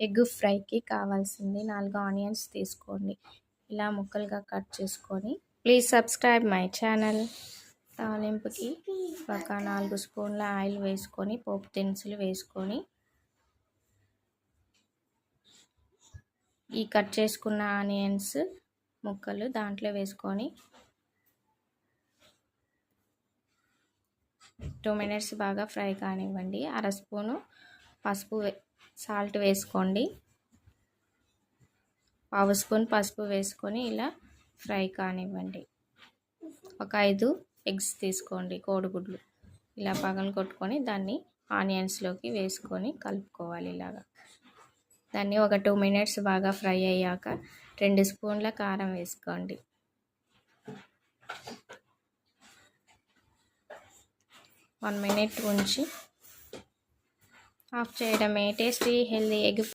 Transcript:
Egg ఫ్రైకి కావాల్సింది 4 onions తీసుకోండి. ఇలా ముక్కలుగా కట్ చేసుకొని ప్లీజ్ సబ్స్క్రైబ్ మై ఛానల్. తాలింపుకి ఒక 4 స్పూన్ల ఆయిల్ వేసుకొని పోపు దినుసులు వేసుకొని ఈ కట్ చేసుకున్న ఆనియన్స్ ముక్కలు దాంట్లో వేసుకొని 2 మినిట్స్ బాగా ఫ్రై కానివ్వండి. అర స్పూను పసుపు సాల్ట్ వేసుకోండి. పావు స్పూన్ పసుపు వేసుకొని ఇలా ఫ్రై కానివ్వండి. ఒక 5 ఎగ్స్ తీసుకోండి, కోడిగుడ్లు. ఇలా పగలు కొట్టుకొని దాన్ని ఆనియన్స్లోకి వేసుకొని కలుపుకోవాలి. ఇలాగా దాన్ని ఒక 2 మినిట్స్ బాగా ఫ్రై అయ్యాక 2 స్పూన్ల కారం వేసుకోండి. 1 మినిట్ ఉంచి ఆఫ్ చేయడమే. Tasty healthy egg